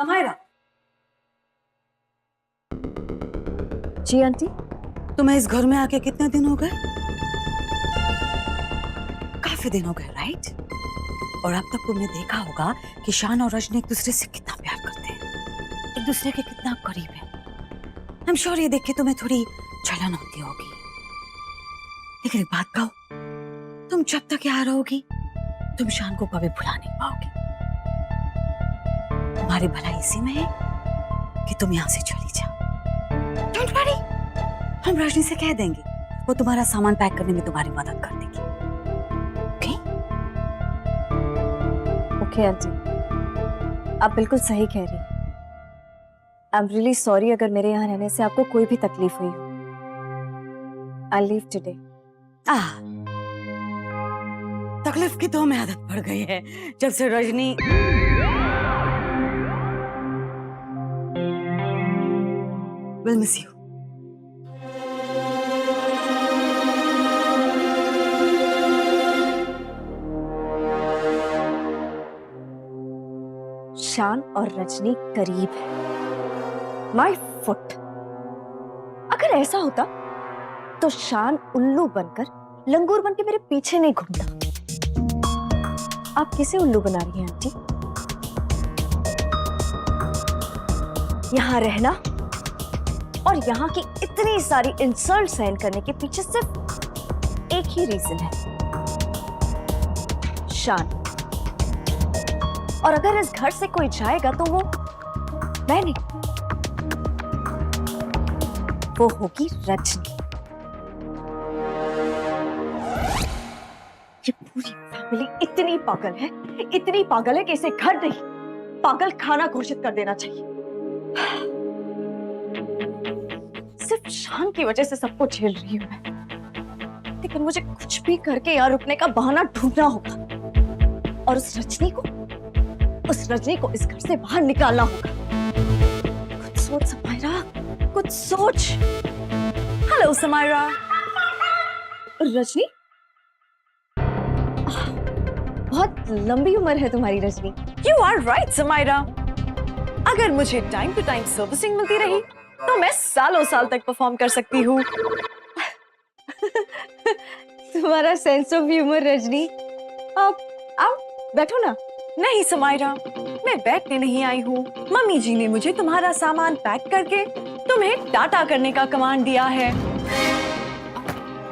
समायरा। जी aunty. तुम्हें इस घर में आके कितने दिन हो गए? काफी दिन हो गए, राइट? और अब तक तुमने देखा होगा कि शान और रजनी एक दूसरे से कितना प्यार करते हैं, एक दूसरे के कितना करीब है। आई एम श्योर ये देख के तुम्हें थोड़ी जलन होती होगी, लेकिन एक बात कहो, तुम जब तक यहाँ रहोगी तुम शान को कभी भुला नहीं पाओगी। तुम्हारी भलाई इसी में है कि तुम यहाँ से चली जाओ। डोंट वरी, हम रजनी से कह देंगे, वो तुम्हारा सामान पैक करने में तुम्हारी मदद कर देगी। ओके? ओके आंटी, आप बिल्कुल सही कह रही हैं। आई एम रियली सॉरी अगर मेरे यहाँ रहने से आपको कोई भी तकलीफ हुई हो। I leave today. तकलीफ की तो हमें आदत पड़ गई है जब से रजनी विल मिस यू। शान और रजनी करीब है। My foot. अगर ऐसा होता तो शान उल्लू बनकर लंगूर बनके मेरे पीछे नहीं घूमता। आप किसे उल्लू बना रही हैं आंटी? यहां रहना और यहाँ की इतनी सारी इंसल्ट सहन करने के पीछे सिर्फ एक ही रीजन है, शान। और अगर इस घर से कोई जाएगा तो वो मैं नहीं, वो होगी रजनी। ये पूरी फैमिली इतनी पागल है कि इसे घर नहीं पागल खाना घोषित कर देना चाहिए। सिर्फ शान की वजह से सबको झेल रही हूं मैं, लेकिन मुझे कुछ भी करके यहाँ रुकने का बहाना ढूंढना होगा और उस रजनी को इस घर से बाहर निकालना होगा। कुछ सोच समायरा, कुछ सोच। हेलो समायरा। रजनी, बहुत लंबी उम्र है तुम्हारी Rajni. You are right, Samaira. अगर मुझे टाइम टू टाइम सर्विसिंग मिलती रही तो मैं सालों साल तक परफॉर्म कर सकती हूँ। तुम्हारा सेंस ऑफ ह्यूमर रजनी। आप आओ बैठो ना। नहीं समायरा, मैं बैठने नहीं आई हूँ। मम्मी जी ने मुझे तुम्हारा सामान पैक करके तुम्हें टाटा करने का कमांड दिया है।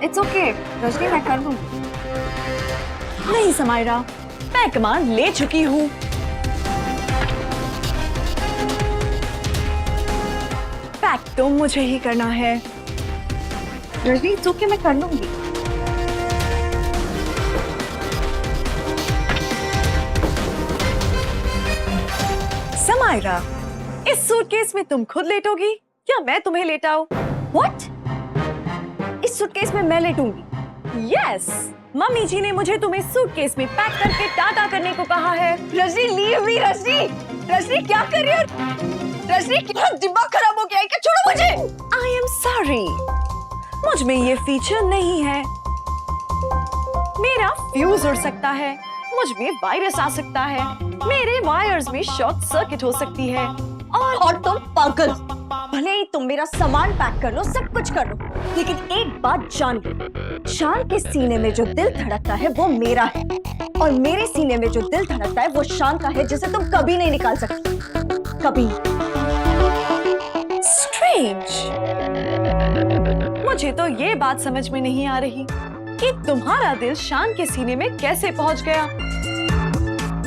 इट्स ओके रजनी, मैं कर दूंगी। नहीं समायरा, मैं कमांड ले चुकी हूँ। पैक तो मुझे ही करना है। रजनी इट्स ओके, मैं कर लूंगी। समायरा, इस सूटकेस में तुम खुद लेटोगी या मैं तुम्हें लेटाऊं? What? इस सूटकेस में मैं लेटूंगी? यस, मम्मी जी ने मुझे तुम्हें सूटकेस में पैक करके टाटा करने को कहा है। Rajni leave me. रजनी क्या कर रही हो? रजनी क्या दिमाग खराब हो गया है क्या? छोड़ो मुझे। आई एम सॉरी, मुझ में ये फीचर नहीं है। मेरा फ्यूज उड़ सकता है, मुझ में वायरस आ सकता है, मेरे वायर्स में शॉर्ट सर्किट हो सकती है। और तुम पागल। भले ही तुम मेरा सामान पैक कर लो, सब कुछ कर लो, लेकिन एक बात जान लो, शान के सीने में जो दिल धड़कता है वो मेरा है, और मेरे सीने में जो दिल धड़कता है वो शान का है, जिसे तुम कभी नहीं निकाल सकती। कभी। स्ट्रेंज। मुझे तो ये बात समझ में नहीं आ रही कि तुम्हारा दिल शान के सीने में कैसे पहुंच गया।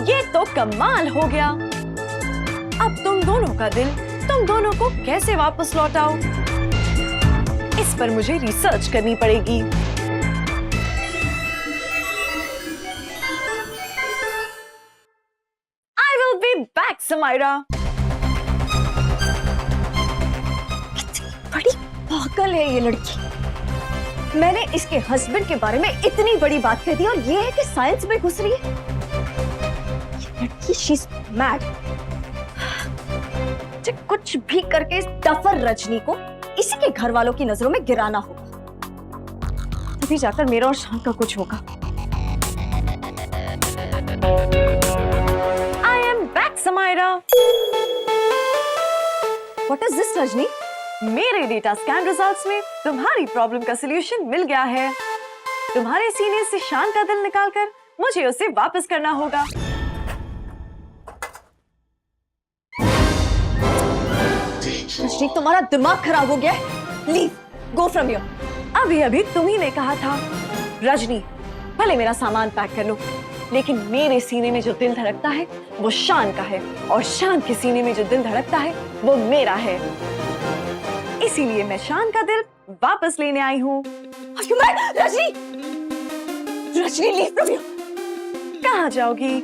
ये तो कमाल हो गया। अब तुम दोनों का दिल तुम दोनों को कैसे वापस लौटाओ, इस पर मुझे रिसर्च करनी पड़ेगी। I will be back, Samaira. कितनी बड़ी पागल है ये लड़की। मैंने इसके हस्बैंड के बारे में इतनी बड़ी बात कह दी और ये है कि साइंस में घुस रही है। ये लड़की शीज मैड। कुछ भी करके इस डफर रजनी को इसी के घर वालों की नजरों में गिराना होगा, तभी जाकर मेरा और शान का कुछ होगा। I am back, Samaira. What is this, Rajni? मेरे डेटा स्कैन रिजल्ट्स में तुम्हारी प्रॉब्लम का सलूशन मिल गया है। तुम्हारे सीने से शान का दिल निकालकर मुझे उसे वापस करना होगा। रजनी, तुम्हारा दिमाग खराब हो गया है। Leave, go from here. अभी अभी तुम ही ने कहा था रजनी, भले मेरा सामान पैक कर लो, लेकिन मेरे सीने में जो दिल धड़कता है वो शान का है, और शान के सीने में जो दिल धड़कता है वो मेरा है। इसीलिए मैं शान का दिल वापस लेने आई हूँ। Rajni, Rajni, leave from here. कहाँ जाओगी?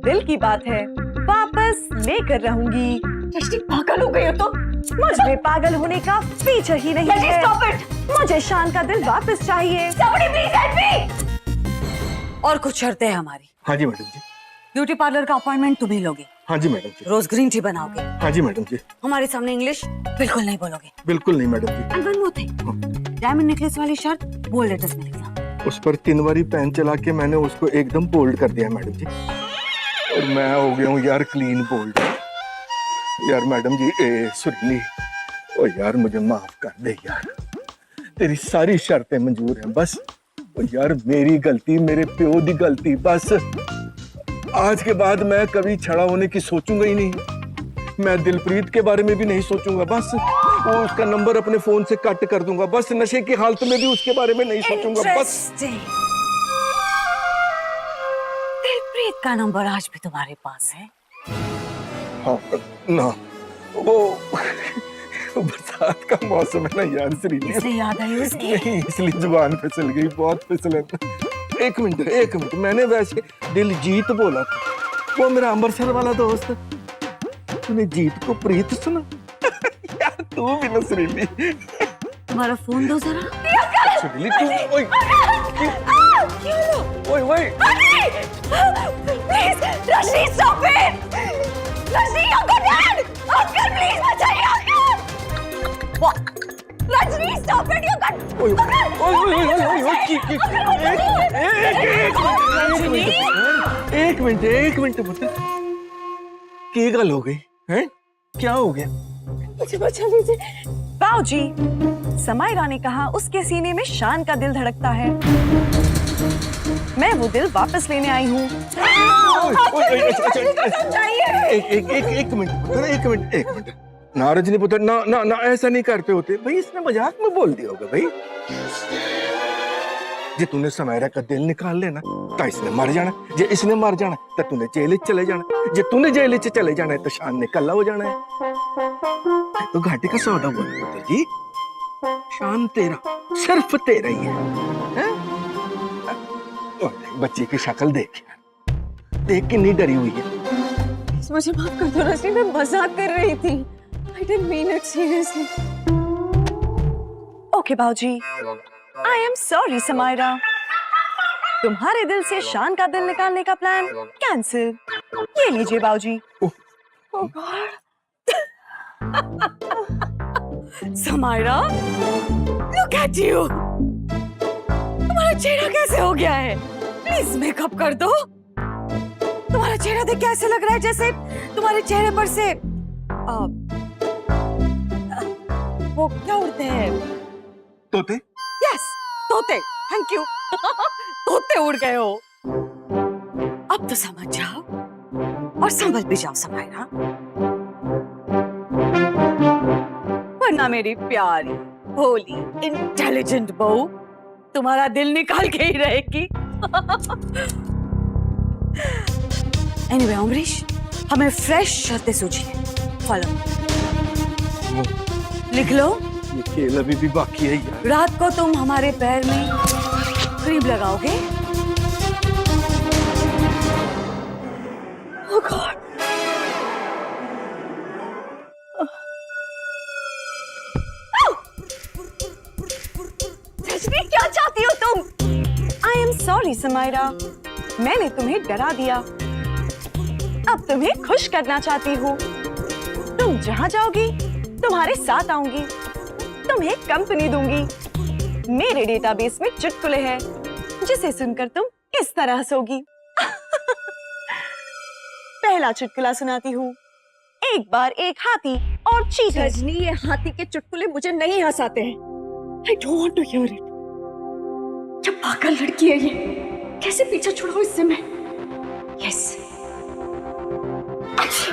दिल की बात है, वापस लेकर रहूंगी। रजनी, पागल हो गई हो तुम? मुझे पागल होने का पीछे ही नहीं रजनी, है। stop it! मुझे शान का दिल वापस चाहिए। Somebody please help me! और कुछ शर्तें हैं हमारी। हाँ जी मैडम जी। ब्यूटी पार्लर का अपॉइंटमेंट तुम ही लोगे। हाँ जी मैडम जी। रोज ग्रीन टी बनाओगे। हाँ जी मैडम जी। हमारे सामने इंग्लिश बिल्कुल नहीं बोलोगे। बिल्कुल नहीं madam ji. And one more thing, diamond necklace वाली शर्ट बोल्ड लेटर्स में लिखना। उस पर 3 बारी पेन चला के मैंने उसको एकदम बोल्ड कर दिया मैडम जी, और मैं हो गया हूँ यार क्लीन बोल्ड। यार मैडम जी, सुरीली, ओ यार मुझे माफ कर दे यार, तेरी सारी शर्तें मंजूर हैं, बस ओ यार मेरी गलती, मेरे प्यो दी गलती, बस आज के बाद मैं कभी छड़ा होने की सोचूंगा ही नहीं। मैं दिलप्रीत के बारे में भी नहीं सोचूंगा, बस वो उसका नंबर अपने फोन से कट कर दूंगा, बस नशे की हालत में भी उसके बारे में नहीं सोचूंगा, बस। Interesting. दिलप्रीत का नंबर आज भी तुम्हारे पास है? हाँ ना, वो बरसात का मौसम है ना यार श्रीली, इसलिए याद आई उसकी। नहीं इसलिए जुबान फिसल गई, बहुत फिसलन। एक मिनट, मैंने वैसे दिलजीत बोला था, वो मेरा अमृतसर वाला दोस्त। तूने जीत को प्रीत सुना? यार तू भी ना श्रीली। तुम्हारा फोन दो जरा। श्रीली तू, ओए ओए ओए, Please, Rajni, stop it! Rajni, uncle, dad! Uncle, please बचाइए uncle! Rajni, stop it, uncle! ओए ओए ओए, एक मिनट बता, क्या गल हो गई है? क्या हो गया? मुझे बचा लीजिए। बाऊजी, समायरा ने कहा उसके सीने में शान का दिल धड़कता है। मैं वो दिल वापस लेने आई हूँ। एक मिनट ना रजनी पुत्र, ना ना ना, ऐसा नहीं करते होते भाई, इसने मजाक में बोल दिया होगा भाई। जे तूने समायरा का दिल निकाल लेना तो इसने मर जाना, जे इसने मर जाना तो तूने जेल चले जाना, जे तूने जेल चले जाना है तो शान ने कल्ला हो जाना है। तो घाटे का सौदा बोल पुत्र जी, शान तेरा, सिर्फ तेरा ही है? बच्ची की शक्ल देख कितनी डरी हुई है। मुझे माफ कर दो रजनी, मैं मजाक कर रही थी। I didn't mean it seriously. Okay बाऊजी, आई एम सॉरी समायरा। तुम्हारे दिल से शान का दिल निकालने का प्लान कैंसिल। ये लीजिए बाऊजी। Oh God. Samaira, look at you. तुम्हारा चेहरा कैसे हो गया है? प्लीज मेकअप कर दो। तुम्हारा चेहरा देख के ऐसे लग रहा है जैसे तुम्हारे चेहरे पर से वो क्या उड़ते हैं? तोते? यस, तोते। Thank you. तोते उड़ गए हो। अब तो समझ जाओ और संभल भी जाओ समायरा, वरना मेरी प्यारी भोली इंटेलिजेंट बहू तुम्हारा दिल निकाल के ही रहेगी। एनीवे अमरीश, हमें फ्रेश शर्तें सूझी है, फॉलो। लिख लो। ये खेल अभी भी बाकी है यार। रात को तुम हमारे पैर में क्रीम लगाओगे। Oh God. रजनी, क्या चाहती हो तुम? आई एम सॉरी समायरा, मैंने तुम्हें डरा दिया। अब तुम्हें खुश करना चाहती हूँ। तुम जहाँ जाओगी तुम्हारे साथ आऊंगी, तुम्हें कंपनी दूंगी। मेरे डेटाबेस में चुटकुले हैं जिसे सुनकर तुम इस तरह हंसोगी। पहला चुटकुला सुनाती हूँ। एक बार एक हाथी और चीटर। रजनी, ये हाथी के चुटकुले मुझे नहीं हंसाते हैं। I don't want to hear it. क्या पागल लड़की है ये? कैसे पीछा छुड़ाऊं इससे मैं? Yes. अच्छी।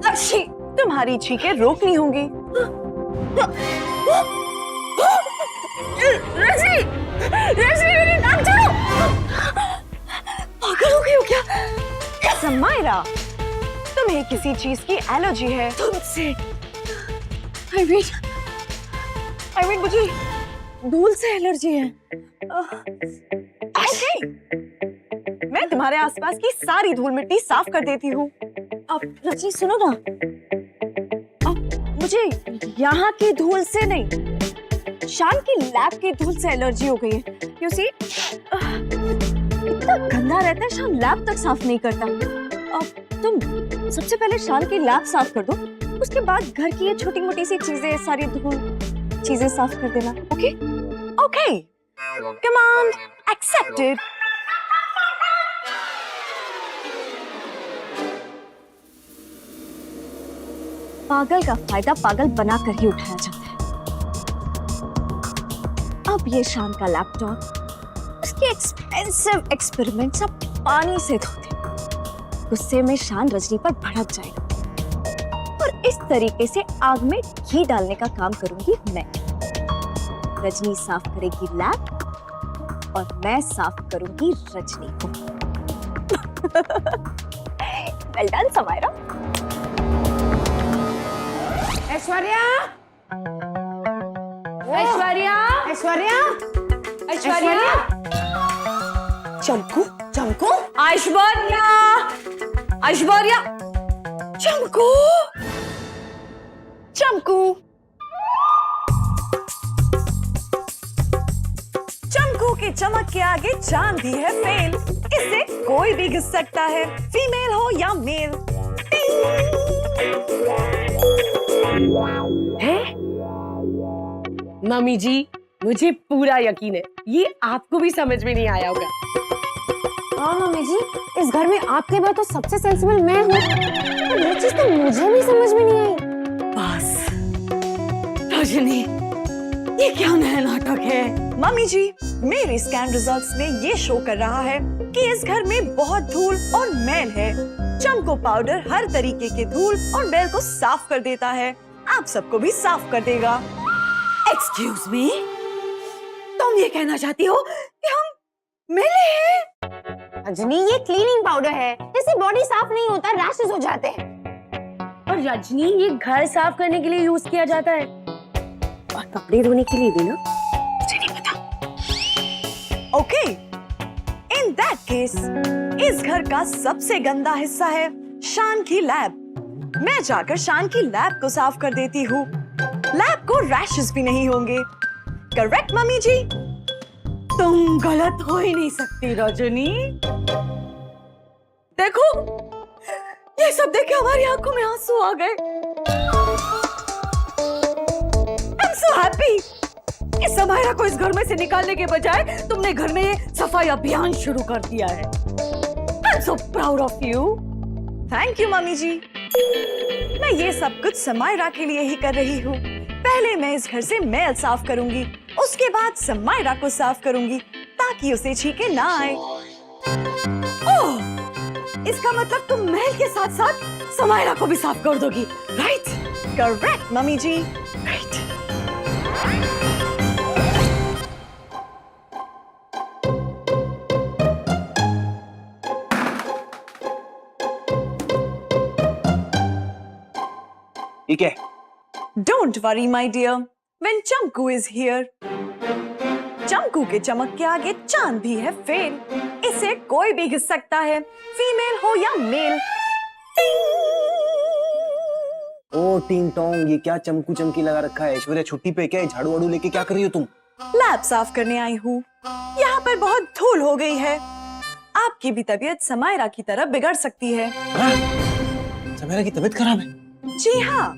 अच्छी। तुम्हारी छींकें रोकनी होंगी। रजनी, रजनी मेरी नाक छोड़ो। पागल हो गई हो क्या? समायरा, तुम्हें किसी चीज की एलर्जी है। तुमसे। I mean मुझे धूल से एलर्जी है। ओके, मैं तुम्हारे आसपास की सारी धूल मिट्टी साफ कर देती हूँ। अब रजनी सुनो ना, अब मुझे यहाँ की धूल से नहीं, शान की लैब की धूल से एलर्जी हो गई है। You see, इतना गंदा रहता है, शान लैब तक साफ नहीं करता। अब तुम सबसे पहले शान की लैब साफ कर दो, उसके बाद घर की ये छोटी मोटी सी चीजें, सारी धूल चीजें साफ कर देना। ओके? Okay, command accepted. पागल का फायदा पागल बनाकर ही उठाया जाता है। अब ये शान का लैपटॉप, उसके एक्सपेंसिव एक्सपेरिमेंट सब पानी से धोते, गुस्से में शान रजनी पर भड़क जाएगा और इस तरीके से आग में घी डालने का काम करूंगी मैं। रजनी साफ करेगी लैब और मैं साफ करूंगी रजनी को। Well done Samaira. ऐश्वर्या, ऐश्वर्या, ऐश्वर्या, ऐश्वर्या, चमकू, चमकू, ऐश्वर्या, ऐश्वर्या, चमकू, चमकू, चमकू की चमक के आगे चांद भी है फेल। इससे कोई भी घिस सकता है, फीमेल हो या मेल। है? मम्मी जी, मुझे पूरा यकीन है ये आपको भी समझ में नहीं आया होगा। हाँ मम्मी जी, इस घर में आपके बाद तो सबसे सेंसिबल मैं हूँ, पर ये चीज तो मुझे भी समझ में नहीं आई। बस रजनी, ये क्या नया नाटक है? मम्मी जी, मेरे स्कैन रिजल्ट्स में ये शो कर रहा है कि इस घर में बहुत धूल और मैल है। चमको पाउडर हर तरीके के धूल और मैल को साफ कर देता है, आप सबको भी साफ कर देगा। एक्सक्यूज मी, तुम ये कहना चाहती हो कि हम मिले हैं? रजनी, ये क्लीनिंग पाउडर है, इससे बॉडी साफ नहीं होता, रैशेस हो जाते हैं। और रजनी, ये घर साफ करने के लिए यूज किया जाता है और कपड़े धोने के लिए भी ना। मुझे नहीं पता। ओके, इन दैट केस इस घर का सबसे गंदा हिस्सा है शान की लैब। मैं जाकर शान की लैब को साफ कर देती हूँ। लैब को रैशेस भी नहीं होंगे। करेक्ट मम्मी जी? तुम गलत हो ही नहीं सकती रजनी। देखो, ये सब देख के हमारी आंखों में आंसू आ गए। I'm so happy कि समायरा को इस घर में से निकालने के बजाय तुमने घर में ये सफाई अभियान शुरू कर दिया है। I'm so proud of you. Thank you mummy ji. मैं ये सब कुछ समायरा के लिए ही कर रही हूँ। पहले मैं इस घर से मैल साफ करूंगी, उसके बाद समायरा को साफ करूंगी ताकि उसे छींके ना आए। ओह, इसका मतलब तुम महल के साथ साथ समायरा को भी साफ कर दोगी, राइट? करेक्ट मम्मी जी। राइट। ठीक है। Don't worry my dear, when Chamku is here. चमकू के चमक के आगे चांद भी है फेल। इसे कोई भी घिस सकता है, फीमेल हो या मेल। ओ टिंग टोंग, ये क्या चमकू चमकी लगा रखा है? ऐश्वर्या छुट्टी पे क्या है? झाड़ू वाड़ू लेके क्या कर रही हो तुम? लैब साफ करने आई हूँ। यहाँ पर बहुत धूल हो गई है। आपकी भी तबीयत समायरा की तरह बिगड़ सकती है। हाँ? समायरा की तबीयत खराब है? जी हाँ,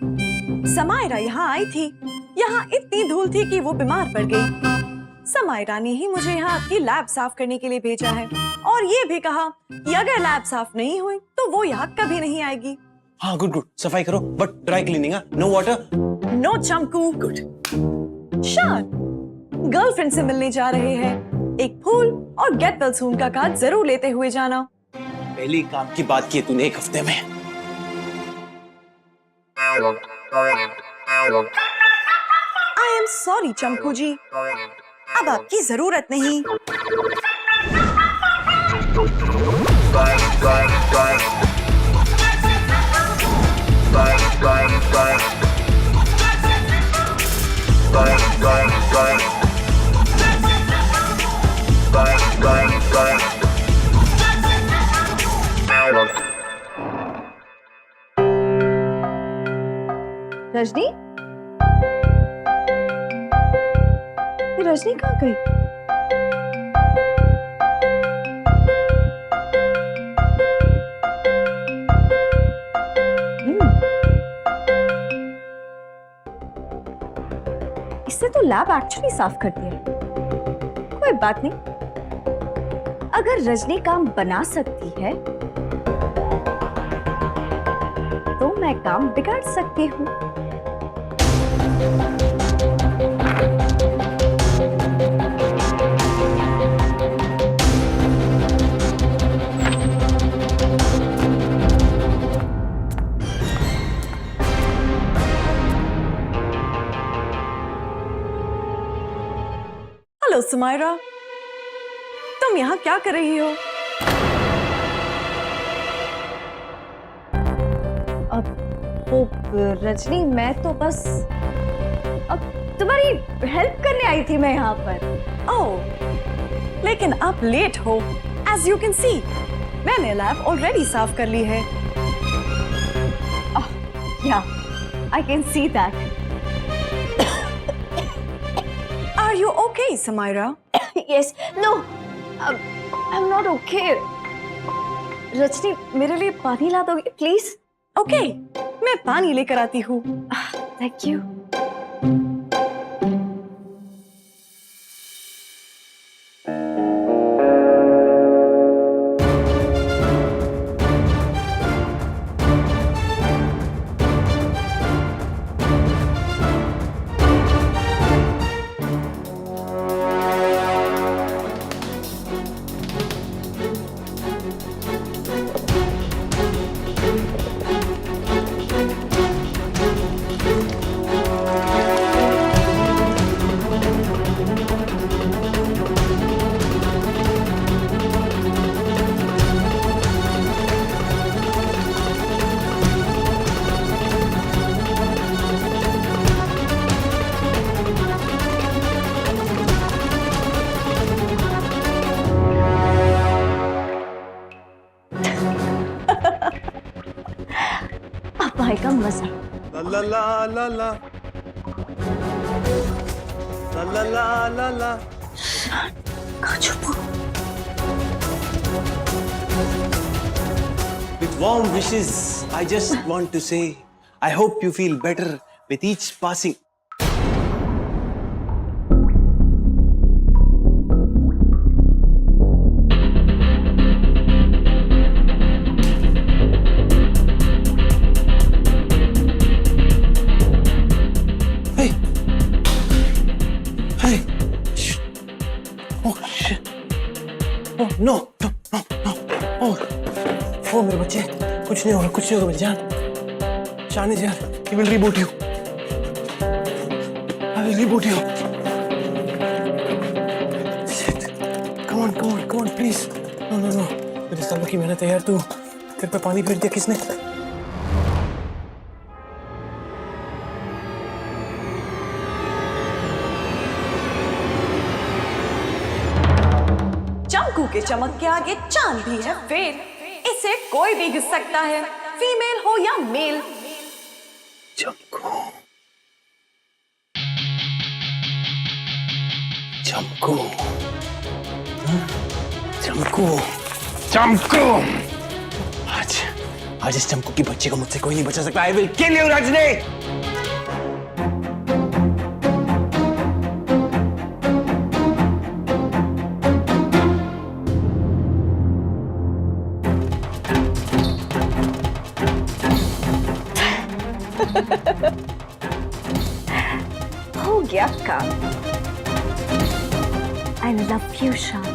समायरा यहाँ आई थी। यहाँ इतनी धूल थी कि वो बीमार पड़ गई। समायरा ने ही मुझे यहाँ आपकी लैब साफ करने के लिए भेजा है और ये भी कहा कि अगर लैब साफ नहीं हुई तो वो यहाँ कभी नहीं आएगी। हाँ गुड गुड, सफाई करो but dry cleaning, no water. No Chamku. Good. Shaan girlfriend से मिलने जा रहे हैं, एक फूल और गेट वेल सून का कार्ड जरूर लेते हुए जाना। पहली काम की बात की है तूने 1 हफ्ते में। आई एम सॉरी चमकू जी, अब आपकी जरूरत नहीं। रजनी, ये रजनी कहाँ गई? इससे तो लैब एक्चुअली साफ कर दिया। कोई बात नहीं, अगर रजनी काम बना सकती है तो मैं काम बिगाड़ सकती हूँ। हेलो सुमायरा, तुम यहाँ क्या कर रही हो? वो रजनी, मैं तो बस अब तुम्हारी हेल्प करने आई थी मैं यहाँ पर। ओह, लेकिन आप लेट हो। एज यू कैन सी, मैंने लैब ऑलरेडी साफ कर ली है। Yeah, I can see that. Are you okay Samaira? Yes, no, I am not okay. Rajni, मेरे लिए पानी ला दोगे प्लीज? ओके, मैं पानी लेकर आती हूँ। Thank you. भाई का मजा। ला ला ला ला ला ला ला ला ला। कहाँ छुपा? With warm wishes, I just want to say, I hope you feel better with each passing. Hey, hey, shh. Oh shit. Oh no, no, no, no. Oh. ओ मेरे बच्चे, कुछ नहीं होगा, कुछ नहीं होगा मेरी जान। Shaan is here, he will reboot you. I will reboot you. Shit, come on, come on, come on please. No no no, मेरे सालों की मेहनत है यार। तू, तेरे पे पानी फेर दिया किसने? चमकू के चमक के आगे चांद भी है फेल। इसे कोई भी घिस सकता है, फीमेल हो या मेल। चमकू, चमकू, चमकू, चमकू। आज इस चमकू की बच्चे को मुझसे कोई नहीं बचा सकता। I will kill you Rajni. हो गया काम। I love you, शान।